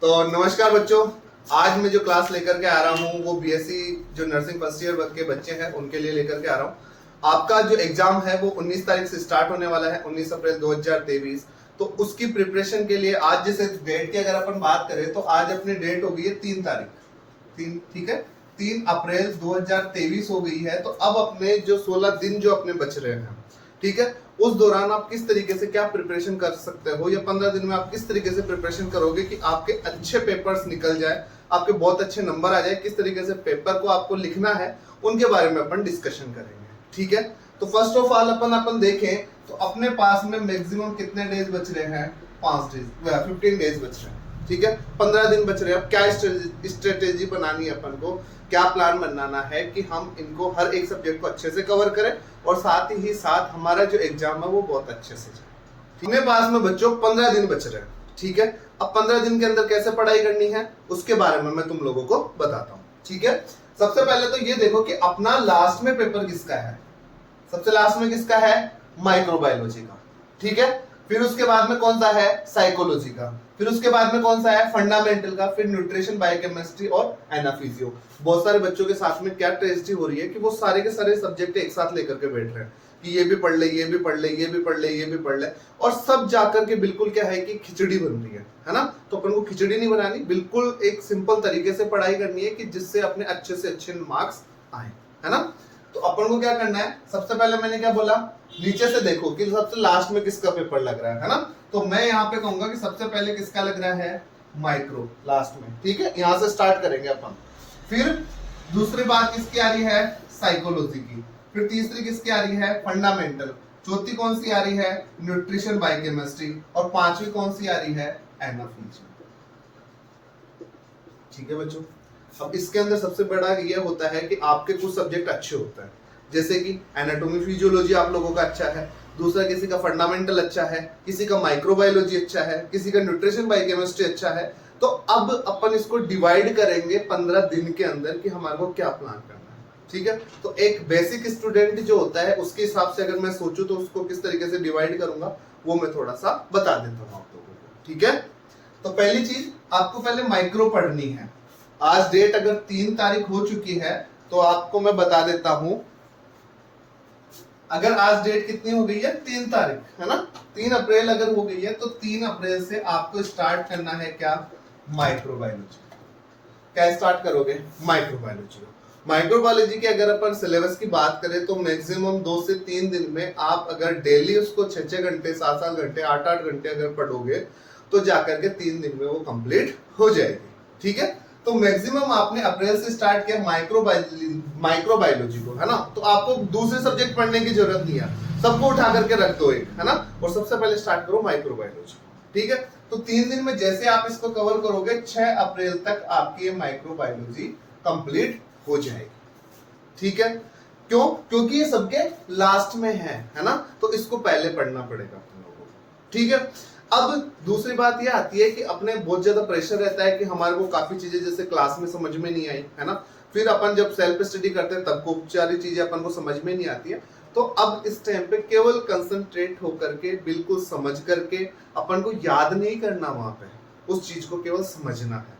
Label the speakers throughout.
Speaker 1: तो नमस्कार बच्चों, आज मैं जो क्लास लेकर के आ रहा हूँ वो बीएससी जो नर्सिंग फर्स्ट ईयर के बच्चे हैं उनके लिए लेकर के आ रहा हूँ। आपका जो एग्जाम है वो 19 तारीख से स्टार्ट होने वाला है, 19 अप्रैल 2023। तो उसकी प्रिपरेशन के लिए आज जैसे डेट की अगर अपन बात करें तो आज अपनी डेट हो गई है 3 तारीख, ठीक है, 3 अप्रैल 2023 हो गई है। तो अब अपने जो 16 दिन जो अपने बच रहे हैं, ठीक है, उस दौरान आप किस तरीके से क्या प्रिपरेशन कर सकते हो या 15 दिन में आप किस तरीके से प्रिपरेशन करोगे कि आपके अच्छे पेपर्स निकल जाए, आपके बहुत अच्छे नंबर आ जाए, किस तरीके से पेपर को आपको लिखना है उनके बारे में अपन डिस्कशन करेंगे। ठीक है, तो फर्स्ट ऑफ ऑल अपन देखें तो अपने पास में मैक्सिमम कितने डेज बच रहे हैं? 5 डेज, 15 डेज बच रहे हैं। ठीक है, 15 दिन बच रहे हैं। अब क्या स्ट्रेटेजी बनानी है अपन को, क्या प्लान बनाना है कि हम इनको हर एक सब्जेक्ट को अच्छे से कवर करें और साथ ही साथ हमारा जो एग्जाम है वो बहुत अच्छे से जाए। मेरे पास में बच्चों 15 दिन बच रहे हैं। ठीक है, अब 15 दिन के अंदर कैसे पढ़ाई करनी है उसके बारे में मैं तुम लोगों को बताता हूँ। ठीक है, सबसे पहले तो ये देखो कि अपना लास्ट में पेपर किसका है। सबसे लास्ट में किसका है? माइक्रोबायोलॉजी का। ठीक है, फिर उसके बाद में कौन सा है? साइकोलॉजी का। फिर उसके बाद में कौन सा है? फंडामेंटल का। फिर न्यूट्रिशन, बायोकेमिस्ट्री और एनाफिजियो। बहुत सारे बच्चों के साथ में क्या ट्रेजेडी हो रही है कि वो सारे के सारे सब्जेक्ट एक साथ लेकर के बैठ रहे हैं कि ये भी पढ़ ले, ये भी पढ़ ले, ये भी पढ़ ले, ये भी पढ़ ले, और सब जाकर के बिल्कुल क्या है कि खिचड़ी बन रही है ना। तो अपन को खिचड़ी नहीं बनानी, बिल्कुल एक सिंपल तरीके से पढ़ाई करनी है कि जिससे अपने अच्छे से अच्छे मार्क्स आए, है ना। तो अपन को क्या करना है? सबसे पहले मैंने क्या बोला, नीचे से देखो कि सबसे लास्ट में किसका पेपर लग रहा है ना। तो मैं यहाँ पे कहूंगा कि सबसे पहले किसका लग रहा है? माइक्रो, लास्ट में। ठीक है, यहाँ से स्टार्ट करेंगे अपन। फिर दूसरी बात किसकी आ रही है? साइकोलॉजी की। फिर तीसरी किसकी आ रही है? फंडामेंटल। चौथी कौन सी आ रही है? Nutrition, biochemistry. और पांचवी कौन सी आ रही है? एनाफिजियो। ठीक है बच्चों, अब इसके अंदर सबसे बड़ा ये होता है कि आपके कुछ सब्जेक्ट अच्छे होते हैं, जैसे कि एनाटॉमी फिजियोलॉजी आप लोगों का अच्छा है, दूसरा किसी का फंडामेंटल अच्छा है, किसी का माइक्रोबायोलॉजी अच्छा है, किसी का न्यूट्रिशन बायोकेमिस्ट्री अच्छा है। तो अब अपन इसको डिवाइड करेंगे 15 दिन के अंदर कि हमारे को क्या प्लान करना है। ठीक है, तो एक बेसिक स्टूडेंट जो होता है उसके हिसाब से अगर मैं सोचूं तो उसको किस तरीके से डिवाइड करूंगा वो मैं थोड़ा सा बता देता हूं आप लोगों को। ठीक है, तो पहली चीज आपको पहले माइक्रो पढ़नी है। आज डेट अगर 3 तारीख हो चुकी है तो आपको मैं बता देता हूं, अगर आज डेट कितनी हो गई है? 3 तारीख, है ना। 3 अप्रैल अगर हो गई है तो 3 अप्रैल से आपको स्टार्ट करना है क्या? माइक्रोबायोलॉजी। क्या स्टार्ट करोगे? माइक्रोबायोलॉजी। माइक्रोबायोलॉजी की अगर अपन सिलेबस की बात करें तो मैक्सिमम 2 से 3 दिन में आप अगर डेली उसको 6-6 घंटे, 7-7 घंटे, 8-8 घंटे अगर पढ़ोगे तो जाकर के 3 दिन में वो कंप्लीट हो जाएगी। ठीक है, तो मैक्सिमम आपने अप्रैल से स्टार्ट किया माइक्रोबायोलॉजी को, है ना। तो आपको दूसरे सब्जेक्ट पढ़ने की जरूरत नहीं है, सबको उठा करके रख दो एक, है ना, और सबसे पहले स्टार्ट करो माइक्रोबायोलॉजी। ठीक है, तो 3 दिन में जैसे आप इसको कवर करोगे 6 अप्रैल तक आपकी ये माइक्रोबायोलॉजी कंप्लीट हो जाएगी। ठीक है, क्यों? क्योंकि ये सबके लास्ट में है ना, तो इसको पहले पढ़ना पड़ेगा तुम लोगों को। ठीक है, अब दूसरी बात ये आती है कि अपने बहुत ज्यादा प्रेशर रहता है कि हमारे को काफी चीजें जैसे क्लास में समझ में नहीं आई, है ना। फिर अपन जब सेल्फ स्टडी करते हैं तब खूब सारी चीजें अपन को समझ में नहीं आती है। तो अब इस टाइम पे केवल कंसंट्रेट होकर के बिल्कुल समझ करके, अपन को याद नहीं करना, वहां पे उस चीज को केवल समझना है,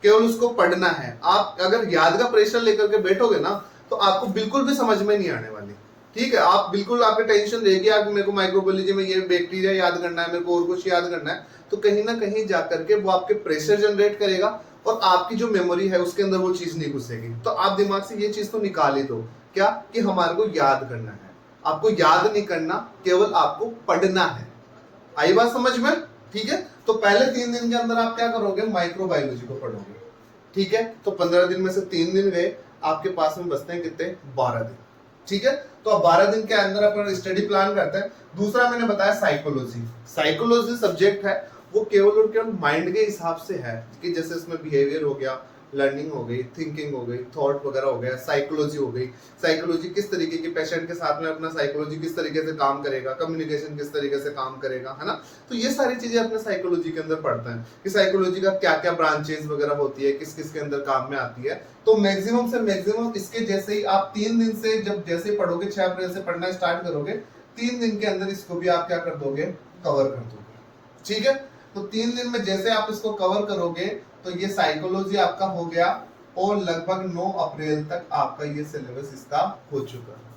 Speaker 1: केवल उसको पढ़ना है। आप अगर याद का प्रेशर लेकर के बैठोगे ना तो आपको बिल्कुल भी समझ में नहीं आने वाली। ठीक है, आप बिल्कुल, आपकी टेंशन रहेगी कि मेरे को माइक्रोबायोलॉजी में ये बैक्टीरिया याद करना है, मेरे को और कुछ याद करना है, तो कहीं ना कहीं जाकर के वो आपके प्रेशर जनरेट करेगा और आपकी जो मेमोरी है उसके अंदर वो चीज नहीं घुसेगी। तो आप दिमाग से ये चीज तो निकाल ही दो, क्या कि हमारे को याद करना है। आपको याद नहीं करना, केवल आपको पढ़ना है। आई बात समझ में? ठीक है, तो पहले 3 दिन के अंदर आप क्या करोगे? माइक्रोबायोलॉजी को पढ़ोगे। ठीक है, तो 15 दिन में से 3 दिन गए, आपके पास में बचते हैं कितने? 12 दिन। ठीक है, तो अब 12 दिन के अंदर अपन स्टडी प्लान करते हैं। दूसरा मैंने बताया साइकोलॉजी। साइकोलॉजी सब्जेक्ट है वो केवल और केवल माइंड के हिसाब से है कि जैसे इसमें बिहेवियर हो गया, लर्निंग हो गई, थिंकिंग हो गई, थॉट वगैरह हो गया, साइकोलॉजी हो गई। साइकोलॉजी किस तरीके की, पेशेंट के साथ में अपना साइकोलॉजी किस तरीके से काम करेगा, कम्युनिकेशन किस तरीके से काम करेगा, है ना। तो ये सारी चीजें अपने साइकोलॉजी के अंदर पढ़ते हैं कि साइकोलॉजी का क्या क्या ब्रांचेस वगैरह होती है, किस किस के अंदर काम में आती है। तो मैक्सिमम से मैक्सिमम इसके जैसे ही आप 3 दिन से जब जैसे पढ़ोगे, 6 अप्रैल से पढ़ना स्टार्ट करोगे, 3 दिन के अंदर इसको भी आप क्या कर दोगे? कवर कर दोगे। ठीक है, तो 3 दिन में जैसे आप इसको कवर करोगे तो ये साइकोलॉजी आपका हो गया और लगभग 9 अप्रैल तक आपका ये सिलेबस इसका हो चुका है।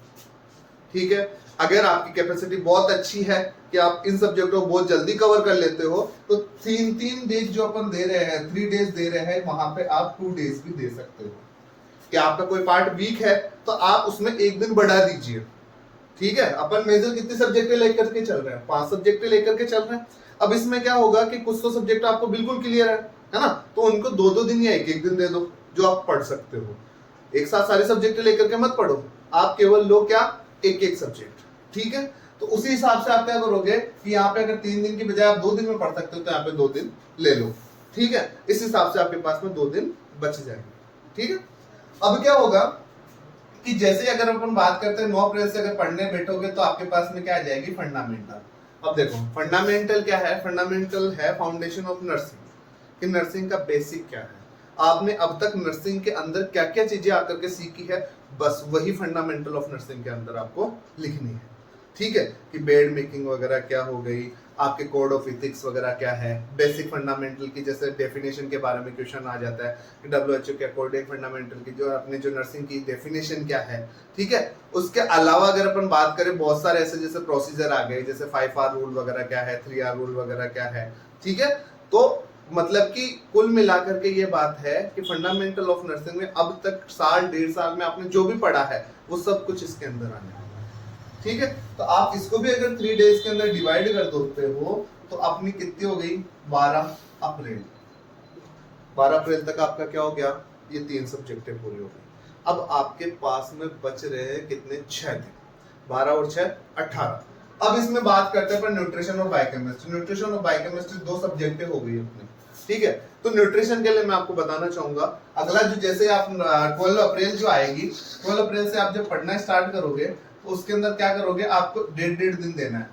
Speaker 1: ठीक है, अगर आपकी कैपेसिटी बहुत अच्छी है कि आप इन सब्जेक्टों को बहुत जल्दी कवर कर लेते हो तो 3 डेज जो अपन दे रहे हैं, 3 डेज दे रहे हैं, वहां पे आप 2 डेज भी दे सकते हो। कि आपका कोई पार्ट वीक है तो आप उसमें 1 दिन बढ़ा दीजिए। ठीक है, अपन मेजर कितने सब्जेक्ट लेकर के चल रहे हैं? 5 सब्जेक्ट लेकर के चल रहे हैं। अब इसमें क्या होगा कि कुछ तो सब्जेक्ट आपको बिल्कुल क्लियर है ना, तो उनको 2-2 दिन या 1-1 दिन दे दो जो आप पढ़ सकते हो। एक साथ सारे सब्जेक्ट लेकर के मत पढ़ो, आप केवल लो क्या, एक सब्जेक्ट। ठीक है, तो उसी हिसाब से आप क्या करोगे कि यहाँ पे अगर 3 दिन की बजाय आप 2 दिन में पढ़ सकते हो तो यहाँ पे 2 दिन ले लो। ठीक है, इस हिसाब से आपके पास में 2 दिन बच जाएंगे। ठीक है, अब क्या होगा कि जैसे अगर अपन बात करते हैं 9 अप्रैल से अगर पढ़ने बैठोगे तो आपके पास में क्या आ जाएगी, फंडामेंटल। अब देखो फंडामेंटल क्या है, फंडामेंटल है फाउंडेशन ऑफ नर्सिंग, कि नर्सिंग का बेसिक क्या है, आपने अब तक नर्सिंग के अंदर क्या क्या चीजें आकर के सीखी है, बस वही फंडामेंटल ऑफ नर्सिंग के अंदर आपको लिखनी है। ठीक है, कि बेड मेकिंग वगैरह क्या हो गई, आपके कोड ऑफ इथिक्स वगैरह क्या है, बेसिक फंडामेंटल की जैसे डेफिनेशन के बारे में क्वेश्चन आ जाता है कि WHO के अकॉर्डिंग फंडामेंटल की जो अपने जो नर्सिंग की डेफिनेशन क्या है। ठीक है, उसके अलावा अगर अपन बात करें बहुत सारे ऐसे जैसे प्रोसीजर आ गए, जैसे 5R रूल वगैरह क्या है, 3R रूल वगैरह क्या है। ठीक है, तो मतलब कि कुल मिलाकर के ये बात है कि फंडामेंटल ऑफ नर्सिंग में अब तक 1.5 साल में आपने जो भी पढ़ा है वो सब कुछ इसके अंदर आने वाला है। ठीक है, तो आप इसको भी अगर 3 डेज के अंदर डिवाइड कर देते हो तो अपनी कितनी हो गई, 12 अप्रैल। 12 अप्रैल तक आपका क्या हो गया, ये 3 सब्जेक्टें पूरी हो गई। अब आपके पास में बच रहे हैं कितने, 6 दिन, 12 और 6 18। अब इसमें बात करते हैं न्यूट्रिशन और बायोकेमिस्ट्री। न्यूट्रिशन और बायोकेमिस्ट्री 2 सब्जेक्टें हो गई अपनी। ठीक है, तो न्यूट्रिशन के लिए मैं आपको बताना चाहूंगा अगला जो जैसे आप 12 अप्रैल जो आएगी, 12 अप्रैल से आप जब पढ़ना स्टार्ट करोगे तो उसके अंदर क्या करोगे, आपको 1.5 दिन देना है।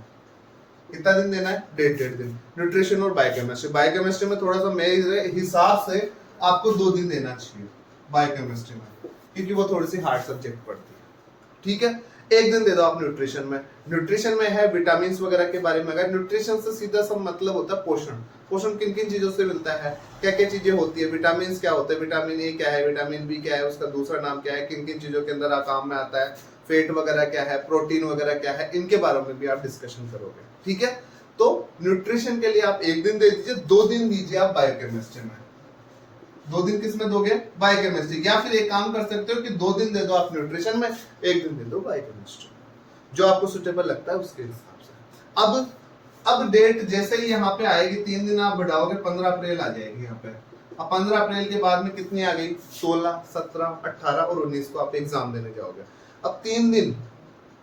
Speaker 1: कितना दिन देना है, 1.5 दिन न्यूट्रिशन और बायोकेमिस्ट्री। बायोकेमिस्ट्री में थोड़ा सा मेरे हिसाब से आपको 2 दिन देना चाहिए बायोकेमिस्ट्री में, क्योंकि वो थोड़ी सी हार्ड सब्जेक्ट पड़ती है। ठीक है, 1 दिन दे दो आप न्यूट्रिशन में। न्यूट्रिशन में है विटामिन वगैरह के बारे में। अगर न्यूट्रिशन से सीधा सब मतलब होता है पोषण, पोषण किन किन चीजों से मिलता है, क्या क्या चीजें होती है, विटामिन क्या होते हैं, विटामिन ए क्या है, विटामिन बी क्या है, उसका दूसरा नाम क्या है, किन किन चीजों के अंदर काम में आता है, फेट वगैरह क्या है, प्रोटीन वगैरह क्या है, इनके बारे में भी आप डिस्कशन करोगे। ठीक है, तो न्यूट्रिशन के लिए आप 1 दिन दे दीजिए, 2 दिन दीजिए आप बायोकेमिस्ट्री में। 2 दिन किस में दोगे, बायोकेमिस्ट्री। या फिर एक काम कर सकते हो कि 2 दिन दे दो आप न्यूट्रिशन में, 1 दिन दे दो बायोकेमिस्ट्री, जो आपको सुटेबल लगता है उसके हिसाब से। अब डेट जैसे ही यहाँ पे आएगी, 3 दिन आप बढ़ाओगे, 15 अप्रैल आ जाएगी यहाँ पे। अब 15 अप्रैल के बाद में कितनी आ गई, 16, 17, 18 और 19 को आप एग्जाम देने जाओगे। अब 3 दिन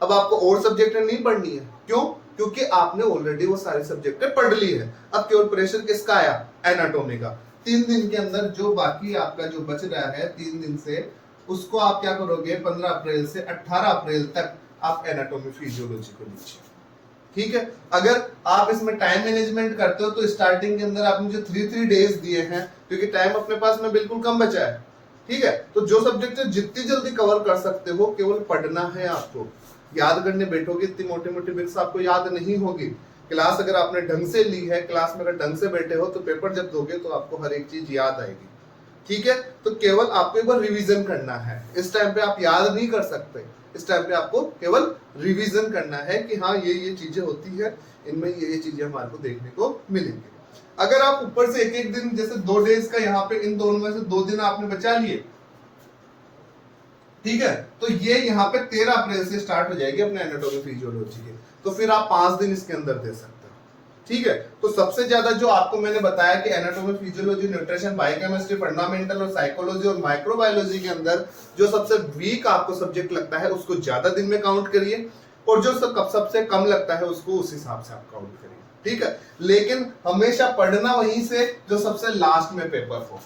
Speaker 1: अब आपको और सब्जेक्ट नहीं पढ़नी है, क्यों, क्योंकि आपने ऑलरेडी वो सारे सब्जेक्ट पढ़ ली है। अब केवल प्रेशर किसका आया, एनाटॉमी का। 3 दिन के अंदर जो बाकी आपका जो बच रहा है 3 दिन से, उसको आप क्या करोगे, 15 अप्रैल से 18 अप्रैल तक आप एनाटॉमी फिजियोलॉजी को लीजिए। ठीक है, अगर आप इसमें टाइम मैनेजमेंट करते हो तो स्टार्टिंग के अंदर आपने जो 3 डेज दिए हैं, क्योंकि टाइम अपने पास में बिल्कुल कम बचा है। ठीक है, तो जो सब्जेक्ट जितनी जल्दी कवर कर सकते हो, केवल पढ़ना है आपको। याद करने बैठोगे इतनी मोटी मोटी बिट्स आपको याद नहीं होगी। क्लास अगर आपने ढंग से ली है, क्लास में अगर ढंग से बैठे हो तो पेपर जब दोगे तो आपको हर एक चीज याद आएगी। ठीक है, तो केवल आपको एक बार रिवीजन करना है। इस टाइम पे आप याद नहीं कर सकते, इस टाइम पे आपको केवल रिवीजन करना है कि हाँ ये चीजें होती है, इनमें ये चीजें हमारे को देखने को मिलेंगी। अगर आप ऊपर से एक दिन, जैसे 2 डेज का यहाँ पे, इन दोनों में से 2 दिन आपने बचा लिए, ठीक है, तो ये यहाँ पे 13 अप्रैल से स्टार्ट हो जाएगी अपने एनाटॉमी फिजियोलॉजी के, तो फिर आप 5 दिन इसके अंदर दे सकते हो। ठीक है, तो सबसे ज्यादा जो आपको मैंने बताया कि anatomy physiology, nutrition, biochemistry, fundamental और साइकोलॉजी और माइक्रोबायोलॉजी के अंदर जो सबसे वीक आपको सब्जेक्ट लगता है उसको ज्यादा दिन में काउंट करिए, और जो सबसे कम लगता है उसको उस हिसाब से आप काउंट करिए। ठीक है, लेकिन हमेशा पढ़ना वहीं से जो सबसे लास्ट में पेपर हो।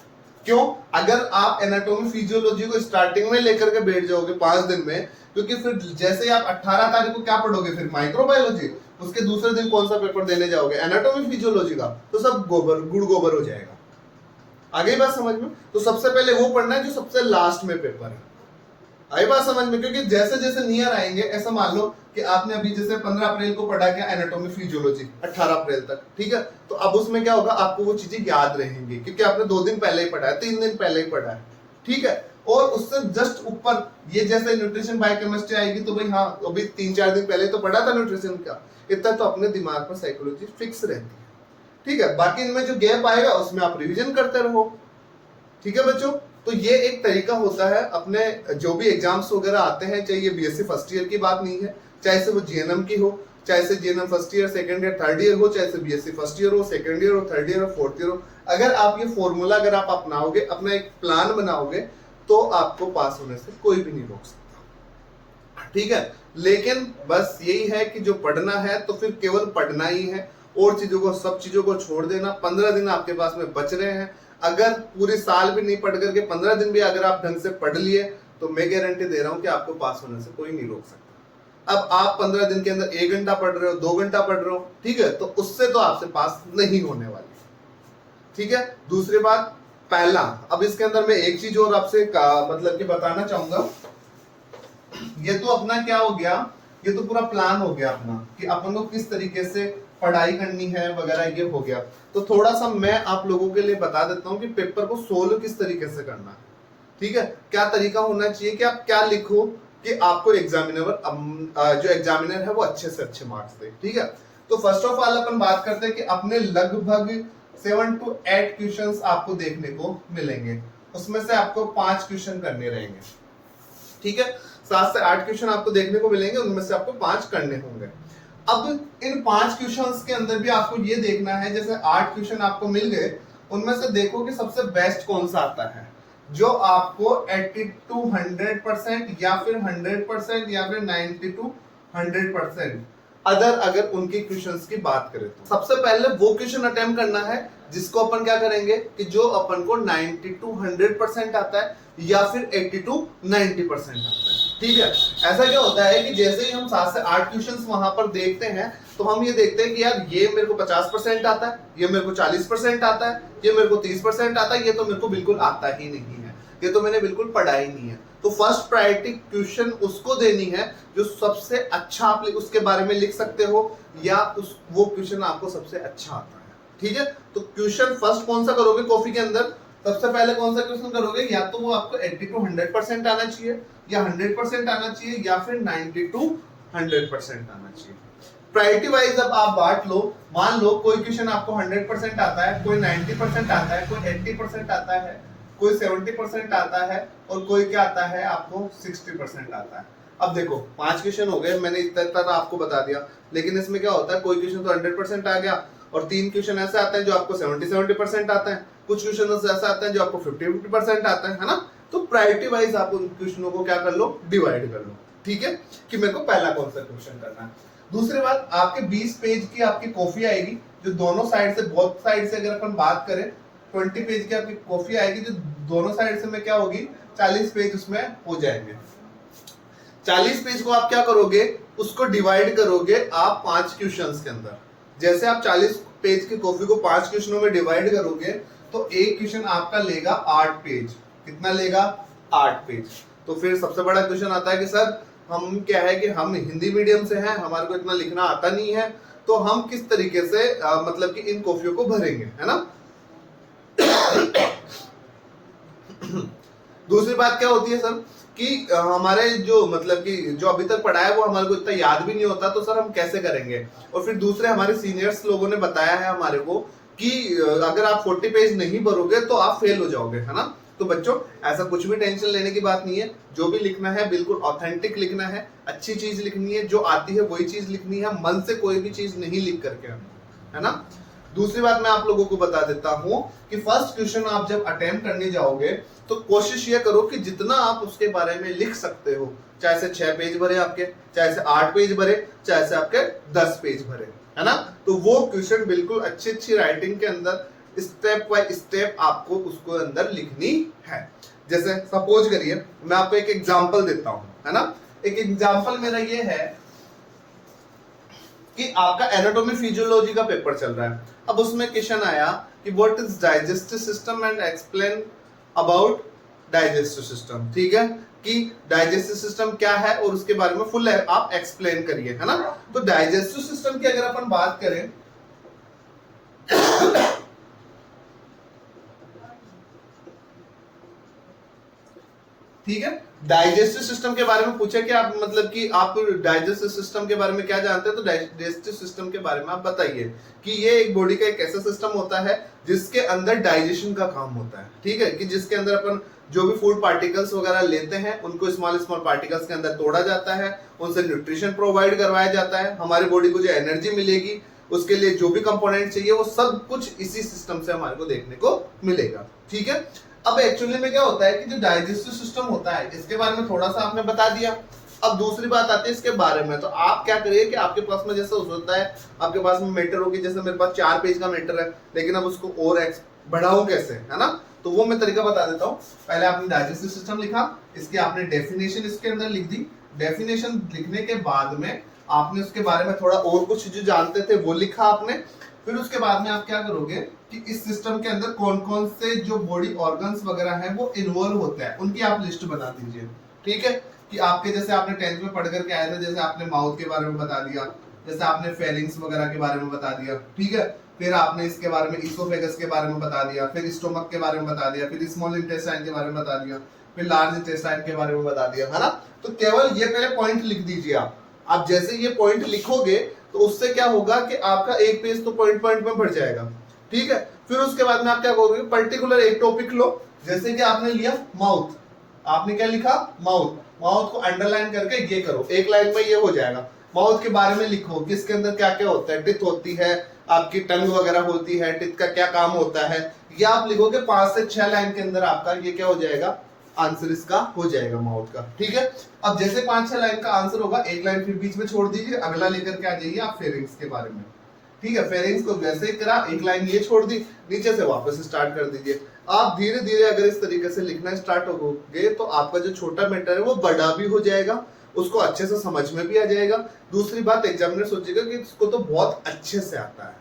Speaker 1: क्यों, अगर आप एनाटॉमी फिजियोलॉजी को स्टार्टिंग में लेकर के बैठ जाओगे 5 दिन में, क्योंकि फिर जैसे ही आप 18 तारीख को क्या पढ़ोगे, फिर माइक्रोबायोलॉजी, उसके दूसरे दिन कौन सा पेपर देने जाओगे, एनाटॉमी फिजियोलॉजी का, तो सब गुड़ गोबर हो जाएगा। आगे बात समझ में, तो सबसे पहले वो पढ़ना है जो सबसे लास्ट में पेपर है। आई बात समझ में? क्योंकि जैसे जैसे नियर आएंगे, ऐसा मान लो कि आपने अभी जैसे 15 अप्रैल को पढ़ा गया एनाटॉमी फिजियोलॉजी 18 अप्रैल तक, ठीक है, तो अब उसमें क्या होगा, आपको वो चीजें याद रहेंगी क्योंकि आपने 2 दिन पहले ही पढ़ा है, 3 दिन पहले ही पढ़ा है, ठीक है। और उससे जस्ट ऊपर ये जैसे न्यूट्रिशन बायोकेमिस्ट्री आएगी तो भाई हाँ अभी 3-4 दिन पहले तो पढ़ा था न्यूट्रिशन का, इतना तो अपने दिमाग पर साइकोलॉजी फिक्स रहती है, ठीक है। बाकी इनमें जो गैप आएगा उसमें आप रिवीजन करते रहो, ठीक है बच्चों। तो ये एक तरीका होता है अपने जो भी एग्जाम्स वगैरह आते हैं, चाहे ये बीएससी फर्स्ट ईयर की बात नहीं है, चाहे से वो जीएनएम की हो, चाहे से GNM first year second year third year हो, चाहे से बीएससी फर्स्ट ईयर हो, सेकंड ईयर हो, थर्ड ईयर हो, फोर्थ ईयर हो, अगर आप ये फॉर्मूला अगर आप अपनाओगे, अपना एक प्लान बनाओगे, तो आपको पास होने से कोई भी नहीं रोक सकता, ठीक है। लेकिन बस यही है कि जो पढ़ना है तो फिर केवल पढ़ना ही है, और चीजों को, सब चीजों को छोड़ देना। 15 दिन आपके पास में बच रहे हैं, अगर पूरे साल भी नहीं पढ़ करके 15 दिन भी अगर आप ढंग से पढ़ लिए तो मैं गारंटी दे रहा हूं कि आपको पास होने से कोई नहीं रोक सकता। अब आप 15 दिन के अंदर 1 घंटा पढ़ रहे हो, 2 घंटा पढ़ रहे हो, ठीक है, तो उससे तो आपसे पास नहीं होने वाली, ठीक है। दूसरी बात, पहला, अब इसके अंदर मैं एक चीज और आपसे मतलब कि बताना चाहूंगा, ये तो अपना क्या हो गया, ये तो पूरा प्लान हो गया अपना कि अपन को किस तरीके से पढ़ाई करनी है वगैरह, ये हो गया। तो थोड़ा सा मैं आप लोगों के लिए बता देता हूँ कि पेपर को सोल्व किस तरीके से करना है, ठीक है, क्या तरीका होना चाहिए कि आप क्या लिखो कि आपको एग्जामिनर जो एग्जामिनर है वो अच्छे से अच्छे मार्क्स दे, ठीक है। तो फर्स्ट ऑफ ऑल अपन बात करते हैं कि अपने लगभग 7 to 8 क्वेश्चंस आपको देखने को मिलेंगे, उसमें से आपको 5 क्वेश्चन करने रहेंगे, ठीक है। 7 से 8 क्वेश्चन आपको देखने को मिलेंगे, उनमें से आपको 5 करने होंगे। अब इन 5 क्वेश्चंस के अंदर भी आपको ये देखना है, जैसे 8 क्वेश्चन आपको मिल गए, उनमें से देखो कि सबसे बेस्ट कौन सा आता है, जो आपको 80 to 100% या फिर 100% या फिर 90 to 100% अगर उनके क्वेश्चंस की बात करें तो सबसे पहले वो क्वेश्चन अटेम्प्ट करना है जिसको अपन क्या करेंगे कि जो अपन को 90 to 100% आता है या फिर 80 to 90% आता है, ठीक है। ऐसा क्या होता है कि जैसे ही हम 7 से 8 क्वेश्चंस वहां पर देखते हैं तो हम ये देखते हैं कि यार ये मेरे को 50% आता है, ये मेरे को 40% आता है, ये मेरे को 30% आता है, ये तो मेरे को बिल्कुल आता ही नहीं है, ये तो मैंने बिल्कुल पढ़ा ही नहीं है। तो फर्स्ट प्रायोरिटी क्वेश्चन उसको देनी है जो सबसे अच्छा आप उसके बारे में लिख सकते हो, या वो क्वेश्चन आपको सबसे अच्छा आता है, ठीक है। तो क्वेश्चन फर्स्ट कौन सा करोगे कॉपी के अंदर, सबसे पहले कौन सा क्वेश्चन करोगे, या तो वो आपको 80 to 100% आना चाहिए, या 100% आना चाहिए, या फिर 90 to 100% आना चाहिए। प्रायोरिटी वाइज अब आप बांट लो, मान लो कोई क्वेश्चन आपको 100% आता है, कोई 90% आता है, कोई 80% आता है, कोई 70% आता है, और कोई क्या आता है आपको 60% आता है। अब देखो 5 क्वेश्चन हो गए, मैंने इतना आपको बता दिया, लेकिन इसमें क्या होता है, कोई क्वेश्चन तो 100% आ गया, और 3 क्वेश्चन ऐसे आते हैं जो आपको 70% आता है, कुछ क्वेश्चन ऐसे आते हैं जो आपको 50% आता है ना। तो प्रायोरिटी वाइज आप उन क्वेश्चनों को क्या कर लो, डिवाइड कर लो, ठीक है, कि मेरे को पहला कौन सा क्वेश्चन करना है। दूसरी बात, आपके 20 पेज की आपकी कॉपी आएगी, जो दोनों साइड से, बोथ साइड से अगर अपन बात करें 20 पेज की आपकी कॉपी आएगी, जो दोनों साइड से में क्या होगी 40 पेज उसमें हो जाएंगे। 40 पेज को आप क्या करोगे, उसको डिवाइड करोगे आप 5 क्वेश्चंस के अंदर। जैसे आप 40 पेज की कॉपी को 5 क्वेश्चनों में डिवाइड करोगे तो एक क्वेश्चन आपका लेगा 8 पेज। कितना लेगा, 8 पेज। तो फिर सबसे बड़ा क्वेश्चन आता है कि सर हम क्या है कि हम हिंदी मीडियम से हैं, हमारे को इतना लिखना आता नहीं है, तो हम किस तरीके से मतलब कि इन कॉपियों को भरेंगे, है ना। दूसरी बात क्या होती है सर कि हमारे जो मतलब कि जो अभी तक पढ़ा है वो हमारे को इतना याद भी नहीं होता, तो सर हम कैसे करेंगे। और फिर दूसरे हमारे सीनियर्स लोगों ने बताया है हमारे को कि अगर आप 40 पेज नहीं भरोगे तो आप फेल हो जाओगे, है ना। तो बच्चों ऐसा कुछ भी टेंशन लेने की बात नहीं है, जो भी लिखना है बिल्कुल ऑथेंटिक लिखना है, अच्छी चीज लिखनी है, जो आती है वही चीज लिखनी है, मन से कोई भी चीज नहीं लिख करके, है ना। दूसरी बात मैं आप लोगों को बता देता हूं कि फर्स्ट क्वेश्चन आप जब अटेम्प्ट करने जाओगे तो कोशिश ये करो कि जितना आप उसके बारे में लिख सकते हो, चाहे से 6 पेज भरे आपके, चाहे से 8 पेज भरे, चाहे से आपके 10 पेज भरे, है ना। तो वो क्वेश्चन बिल्कुल अच्छी राइटिंग के अंदर स्टेप बाय स्टेप आपको उसको अंदर लिखनी है। जैसे सपोज करिए मैं आपको एक एग्जांपल देता हूं, है ना। एक एग्जांपल मेरा ये है कि आपका एनाटॉमी फिजियोलॉजी का पेपर चल रहा है। अब उसमें क्वेश्चन आया कि what is digestive system and explain about digestive system, ठीक है। कि डाइजेस्टिव सिस्टम क्या है और उसके बारे में फुल आप एक्सप्लेन करिए, है ना। तो डाइजेस्टिव सिस्टम की अगर अपन बात करें ठीक है, डाइजेस्टिव सिस्टम के बारे में पूछे कि आप मतलब कि आप डाइजेस्टिव सिस्टम के बारे में क्या जानते हैं, तो डाइजेस्टिव सिस्टम के बारे में आप बताइए कि ये एक बॉडी का एक ऐसा सिस्टम होता है जिसके अंदर डाइजेशन का काम होता है, ठीक है, कि जिसके अंदर अपन जो भी फूड पार्टिकल्स वगैरह लेते हैं उनको स्मॉल स्मॉल पार्टिकल्स के अंदर तोड़ा जाता है, उनसे न्यूट्रिशन प्रोवाइड करवाया जाता है, हमारी बॉडी को जो एनर्जी मिलेगी उसके लिए जो भी कंपोनेंट चाहिए वो सब कुछ इसी सिस्टम से हमारे को देखने को मिलेगा, ठीक है। अब एक्चुअली में क्या होता है कि जो डाइजेस्टिव सिस्टम होता है इसके बारे में थोड़ा सा आपने बता दिया। अब दूसरी बात आती है इसके बारे में, तो आप क्या करिए कि आपके पास में जैसे होता है आपके पास में मैटर होगी, जैसे मेरे पास 4 पेज का मैटर है लेकिन अब उसको और बढ़ाऊं कैसे, है ना, तो वो मैं तरीका बता देता हूँ। पहले आपने डाइजेस्टिव सिस्टम लिखा, इसकी आपने डेफिनेशन इसके अंदर लिख दी, डेफिनेशन लिखने के बाद में आपने उसके बारे में थोड़ा और कुछ जो जानते थे वो लिखा आपने, फिर उसके बाद में आप क्या करोगे कि इस सिस्टम के अंदर कौन कौन से जो बॉडी ऑर्गन्स वगैरह हैं वो इन्वॉल्व होते हैं उनकी आप लिस्ट बना दीजिए, ठीक है, कि आपके जैसे आपने 10th में पढ़ करके आए थे, जैसे आपने माउथ के बारे में बता दिया, जैसे आपने फेरिंग्स वगैरह के बारे में बता दिया, ठीक है, फिर आपने इसके बारे में इसोफेगस के बारे में बता दिया, फिर स्टोमक के बारे में बता दिया, फिर स्मॉल इंटेस्टाइन के बारे में बता दिया, फिर लार्ज इंटेस्टाइन के बारे में बता दिया, है ना। तो केवल ये पहले पॉइंट लिख दीजिए आप जैसे ये पॉइंट लिखोगे तो उससे क्या होगा कि आपका एक पेज तो पॉइंट पॉइंट में भर जाएगा, ठीक है। फिर उसके बाद में आप क्या करोगे, पर्टिकुलर एक टॉपिक लो, जैसे कि आपने लिया माउथ, आपने क्या लिखा माउथ, माउथ को अंडरलाइन करके ये करो, एक लाइन में ये हो जाएगा। माउथ के बारे में लिखो कि इसके अंदर क्या क्या होता है, टिथ होती है, आपकी टंग वगैरह होती है, टिथ का क्या काम होता है, ये आप लिखोगे 5 से 6 लाइन के अंदर आपका ये क्या हो जाएगा, आंसर इसका हो जाएगा माउथ का, ठीक है। अब जैसे 5-6 लाइन का आंसर होगा, एक लाइन फिर बीच में छोड़ दीजिए, अगला लेकर के आ जाइए आप फेरिंग्स के बारे में, ठीक है। फेरिंग्स को वैसे ही करा, एक लाइन ये छोड़ दी, नीचे से वापस स्टार्ट कर दीजिए। आप धीरे धीरे अगर इस तरीके से लिखना स्टार्ट होगे तो आपका जो छोटा मैटर है वो बड़ा भी हो जाएगा, उसको अच्छे से समझ में भी आ जाएगा। दूसरी बात, एग्जामिनर सोचेगा कि इसको तो बहुत अच्छे से आता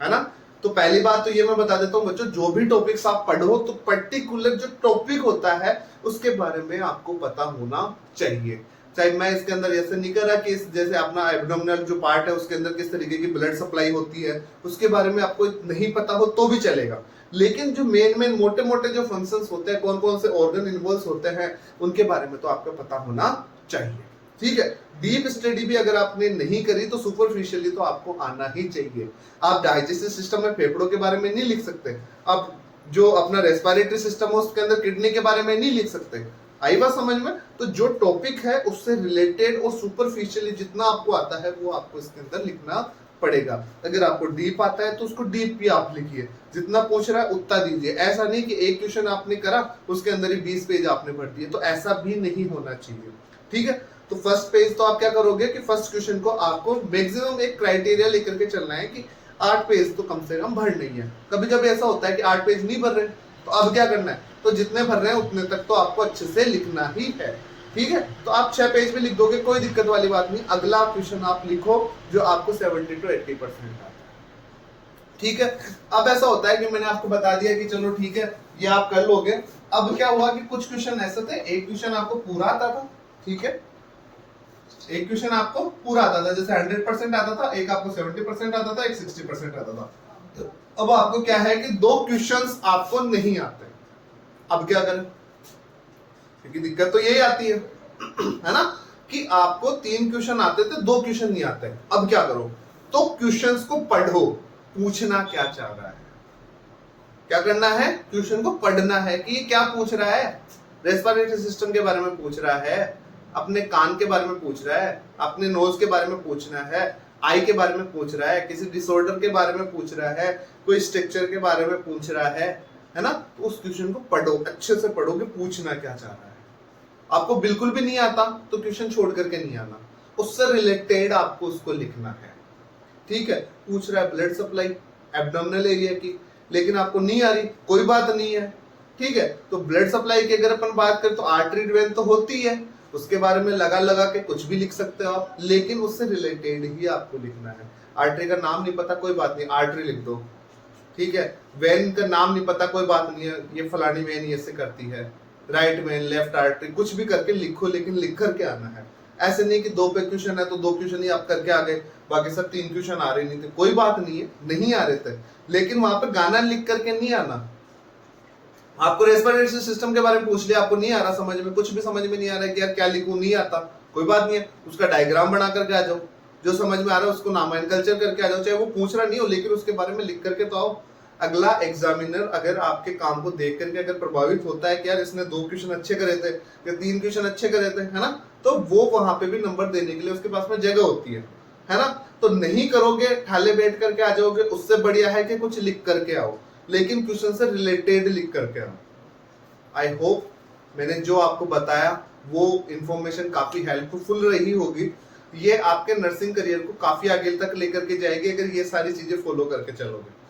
Speaker 1: है ना। तो पहली बात तो ये मैं बता देता हूँ बच्चों, जो भी टॉपिक्स आप पढ़ो तो पर्टिकुलर जो टॉपिक होता है उसके बारे में आपको पता होना चाहिए। चाहे मैं इसके अंदर ऐसे नहीं कर रहा कि जैसे अपना एब्डोमिनल जो पार्ट है उसके अंदर किस तरीके की ब्लड सप्लाई होती है उसके बारे में आपको नहीं पता हो तो भी चलेगा, लेकिन जो मेन मोटे मोटे जो फंक्शंस होते हैं, कौन कौन से ऑर्गन इन्वॉल्व होते हैं उनके बारे में तो आपको पता होना चाहिए, ठीक है। डीप स्टडी भी अगर आपने नहीं करी तो सुपरफिशियली तो आपको आना ही चाहिए। आप डाइजेस्टिव सिस्टम में फेफड़ों के बारे में नहीं लिख सकते, आप जो अपना रेस्पिरेटरी सिस्टम है उसके अंदर किडनी के बारे में नहीं लिख सकते, आई बात समझ में। तो जो टॉपिक है उससे रिलेटेड और सुपरफिशियली जितना आपको आता है वो आपको इसके अंदर लिखना पड़ेगा। अगर आपको डीप आता है तो उसको डीप भी आप लिखिए, जितना पूछ रहा है उतना दीजिए। ऐसा नहीं कि एक क्वेश्चन आपने करा उसके अंदर ही 20 पेज आपने भर दिए, तो ऐसा भी नहीं होना चाहिए, ठीक है। तो फर्स्ट पेज तो आप क्या करोगे कि फर्स्ट क्वेश्चन को आपको मैक्सिमम एक क्राइटेरिया लेकर के चलना है कि 8 पेज तो कम से कम भर नहीं है। कभी कभी ऐसा होता है कि 8 पेज नहीं भर रहे, तो अब क्या करना है, तो जितने भर रहे हैं उतने तक तो आपको अच्छे से लिखना ही है, ठीक है। तो आप 6 पेज में लिख दोगे, कोई दिक्कत वाली बात नहीं। अगला क्वेश्चन आप लिखो जो आपको 70 to 80% आता है, ठीक है। अब ऐसा होता है कि मैंने आपको बता दिया कि चलो ठीक है ये आप कर लोगे। अब क्या हुआ कि कुछ क्वेश्चन ऐसे थे, एक क्वेश्चन आपको पूरा आता था, ठीक है, एक क्वेश्चन आपको पूरा आता था, जैसे 100% आता था, एक आपको 70% आता था, एक 60% आता था। अब आपको क्या है कि 2 क्वेश्चंस आपको नहीं आते, अब क्या करें, क्योंकि दिक्कत तो यही आती है ना, कि आपको 3 क्वेश्चन आते थे, 2 क्वेश्चन नहीं आते। अब क्या करो, तो क्वेश्चंस को पढ़ो, पूछना क्या चाह रहा है, क्या करना है, क्वेश्चन को पढ़ना है कि ये क्या पूछ रहा है। रेस्पिरेटरी सिस्टम के बारे में पूछ रहा है, अपने कान के बारे में पूछ रहा है, अपने नोज के बारे में पूछना है, आई के बारे में पूछ रहा है, किसी डिसऑर्डर के बारे में पूछ रहा है, कोई स्ट्रक्चर के बारे में पूछ रहा है ना। तो उस क्वेश्चन को पढ़ो, अच्छे से पढ़ो कि पूछना क्या चाह रहा है। आपको बिल्कुल भी नहीं आता तो क्वेश्चन छोड़ करके नहीं आना, उससे रिलेटेड आपको उसको लिखना है, ठीक है। पूछ रहा है ब्लड सप्लाई एब्डोमिनल एरिया की, लेकिन आपको नहीं आ रही, कोई बात नहीं है, ठीक है। तो ब्लड सप्लाई की अगर अपन बात करें तो आर्टरी वेन तो होती है, उसके बारे में लगा के कुछ भी लिख सकते हो आप, लेकिन उससे रिलेटेड ही आपको लिखना है। आर्टरी का नाम नहीं पता, कोई बात नहीं, आर्टरी लिख दो, ठीक है। वेन का नाम नहीं पता, कोई बात नहीं है, ये फलानी वेन ये से करती है, राइट वेन, लेफ्ट आर्टरी, कुछ भी करके लिखो, लेकिन लिख करके आना है। ऐसे नहीं कि 2 पे क्वेश्चन है तो 2 क्वेश्चन ही आप करके आ गए, बाकी सब 3 क्वेश्चन आ रहे नहीं थे, कोई बात नहीं है, नहीं आ रहे थे, लेकिन वहां पर गाना लिख करके नहीं आना। आपको रेस्पिरेटरी सिस्टम के बारे में पूछ लिया, आपको नहीं आ रहा समझ में, कुछ भी समझ में नहीं आ रहा है कि यार क्या लिखूं, नहीं आता, कोई बात नहीं है, उसका डायग्राम बना करके आ जाओ, जो समझ में आ रहा है उसको नोमेनक्लेचर करके आ जाओ, चाहे वो पूछ रहा नहीं हो लेकिन उसके बारे में लिख करके तो आओ। अगला एग्जामिनर अगर आपके काम को देख करके अगर प्रभावित होता है कि यार इसने 2 क्वेश्चन अच्छे करे थे या 3 क्वेश्चन अच्छे करे थे, है ना, तो वो वहां पे भी नंबर देने के लिए उसके पास में जगह होती है ना। तो नहीं करोगे, ठाले बैठ करके आ जाओगे, उससे बढ़िया है कि कुछ लिख करके आओ, लेकिन क्वेश्चन से रिलेटेड लिख करके आओ। आई होप मैंने जो आपको बताया वो इंफॉर्मेशन काफी हेल्पफुल रही होगी, ये आपके नर्सिंग करियर को काफी आगे तक लेकर के जाएगी अगर ये सारी चीजें फॉलो करके चलोगे।